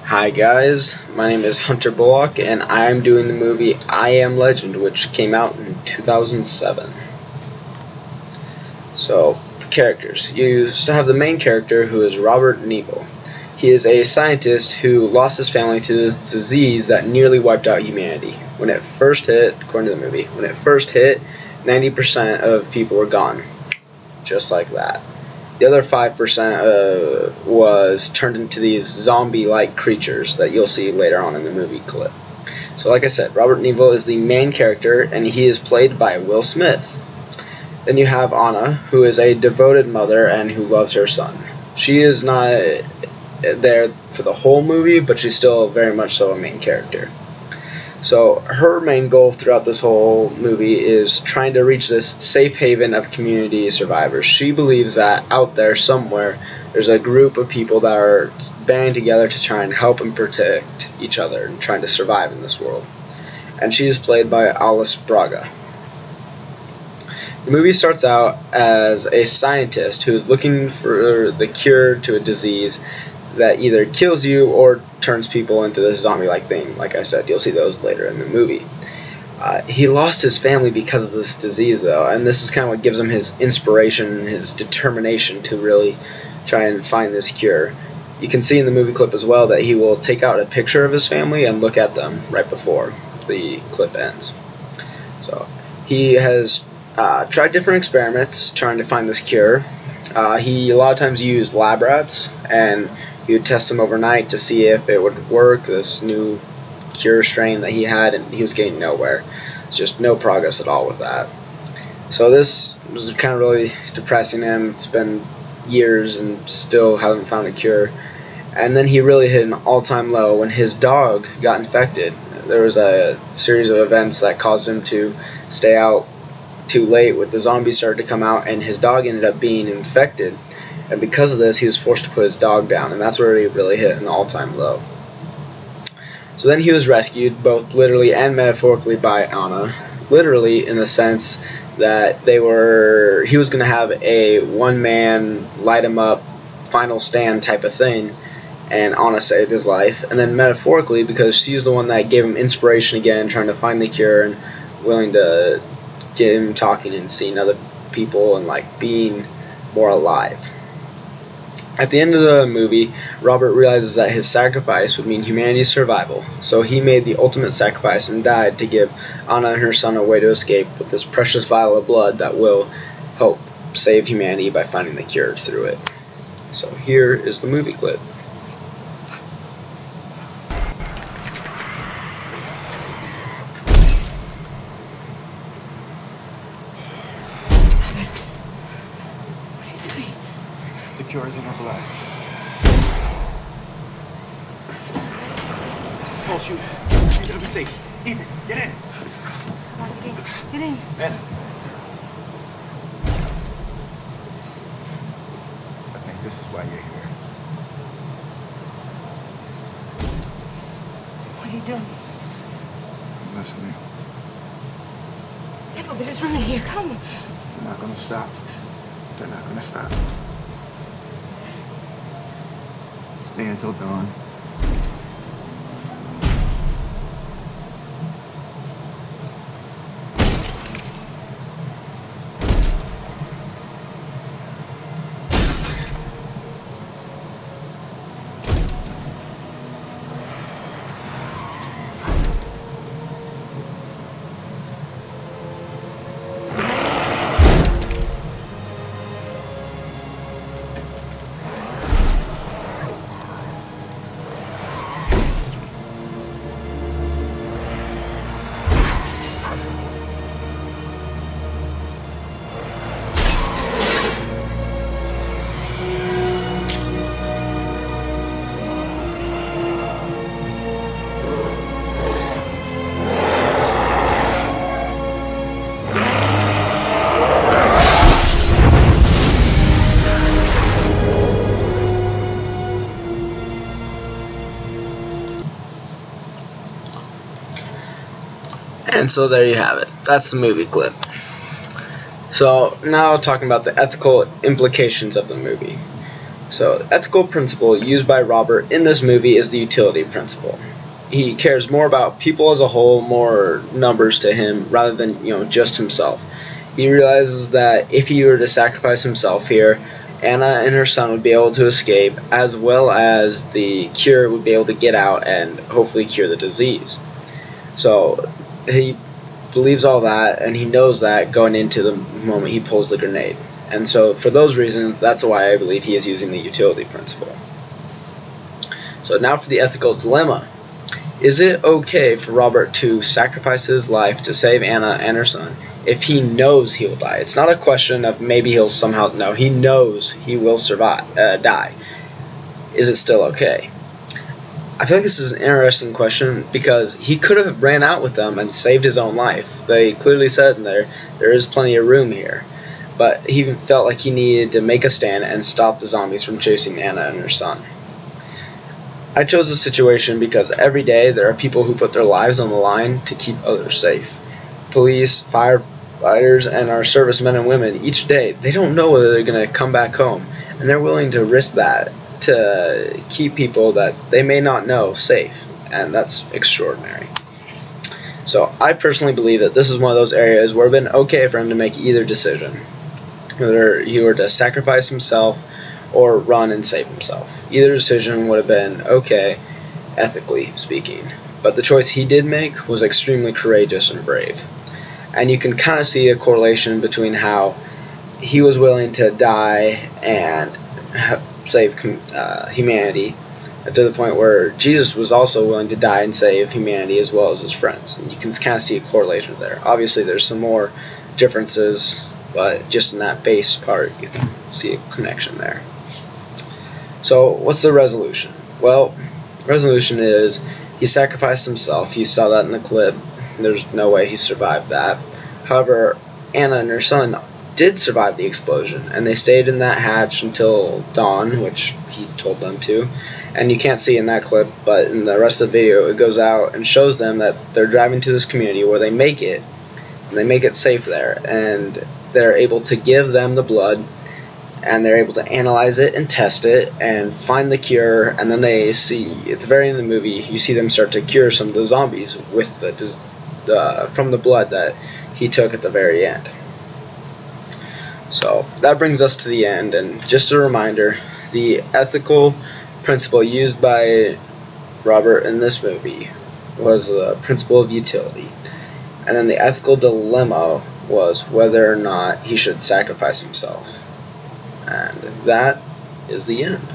Hi guys, my name is Hunter Bullock and I am doing the movie I Am Legend, which came out in 2007. So, the characters. You used to have the main character, who is Robert Neville. He is a scientist who lost his family to this disease that nearly wiped out humanity. When it first hit, according to the movie, 90% of people were gone. Just like that. The other 5% was turned into these zombie-like creatures that you'll see later on in the movie clip. So like I said, Robert Neville is the main character, and he is played by Will Smith. Then you have Anna, who is a devoted mother and who loves her son. She is not there for the whole movie, but she's still very much so a main character. So her main goal throughout this whole movie is trying to reach this safe haven of community survivors. She believes that out there somewhere there's a group of people that are banding together to try and help and protect each other and trying to survive in this world. And she is played by Alice Braga. The movie starts out as a scientist who is looking for the cure to a disease that either kills you or turns people into this zombie-like thing. Like I said, you'll see those later in the movie. He lost his family because of this disease, though, and this is kind of what gives him his inspiration, his determination to really try and find this cure. You can see in the movie clip as well that he will take out a picture of his family and look at them right before the clip ends. So he has tried different experiments trying to find this cure. He a lot of times used lab rats, and he would test them overnight to see if it would work, this new cure strain that he had, and he was getting nowhere. It's just no progress at all with that. So this was kind of really depressing him. It's been years and still haven't found a cure. And then he really hit an all-time low when his dog got infected. There was a series of events that caused him to stay out too late with the zombies started to come out, and his dog ended up being infected. And because of this, he was forced to put his dog down, and that's where he really hit an all-time low. So then he was rescued, both literally and metaphorically, by Anna. Literally in the sense that he was going to have a one-man, light-him-up, final stand type of thing, and Anna saved his life. And then metaphorically, because she's the one that gave him inspiration again, trying to find the cure, and willing to get him talking and seeing other people and like being more alive. At the end of the movie, Robert realizes that his sacrifice would mean humanity's survival, so he made the ultimate sacrifice and died to give Anna and her son a way to escape with this precious vial of blood that will help save humanity by finding the cure through it. So here is the movie clip. The cure is in her blood. Oh, shoot. You gotta be safe. Ethan, get in. Come on, get in. Ben. I think this is why you're here. What are you doing? I'm listening. Yeah, but there's running here. Come. They're not gonna stop. They're not gonna stop. Stay until dawn. And so there you have it. That's the movie clip. So now talking about the ethical implications of the movie. So, the ethical principle used by Robert in this movie is the utility principle. He cares more about people as a whole, more numbers to him, rather than, just himself. He realizes that if he were to sacrifice himself here, Anna and her son would be able to escape, as well as the cure would be able to get out and hopefully cure the disease. So he believes all that, and he knows that going into the moment he pulls the grenade. And so for those reasons, that's why I believe he is using the utility principle. So now for the ethical dilemma. Is it okay for Robert to sacrifice his life to save Anna and her son if he knows he will die? It's not a question of maybe he'll somehow... No, he knows he will die. Is it still okay? I feel like this is an interesting question because he could have ran out with them and saved his own life. They clearly said in there is plenty of room here. But he felt like he needed to make a stand and stop the zombies from chasing Anna and her son. I chose this situation because every day there are people who put their lives on the line to keep others safe. Police, firefighters, and our servicemen and women, each day, they don't know whether they're going to come back home, and they're willing to risk that to keep people that they may not know safe, and that's extraordinary. So I personally believe that this is one of those areas where it would have been okay for him to make either decision, whether he were to sacrifice himself or run and save himself. Either decision would have been okay, ethically speaking. But the choice he did make was extremely courageous and brave. And you can kind of see a correlation between how he was willing to die and save humanity, to the point where Jesus was also willing to die and save humanity as well as his friends. And you can kind of see a correlation there. Obviously there's some more differences, but just in that base part you can see a connection there. So what's the resolution? Well, the resolution is he sacrificed himself. You saw that in the clip. There's no way he survived that. However, Anna and her son did survive the explosion, and they stayed in that hatch until dawn, which he told them to. And you can't see in that clip, but in the rest of the video it goes out and shows them that they're driving to this community where they make it, and they make it safe there, and they're able to give them the blood, and they're able to analyze it and test it and find the cure. And then they see, at the very end of the movie, you see them start to cure some of the zombies with from the blood that he took at the very end. So that brings us to the end, and just a reminder, the ethical principle used by Robert in this movie was the principle of utility, and then the ethical dilemma was whether or not he should sacrifice himself. And that is the end.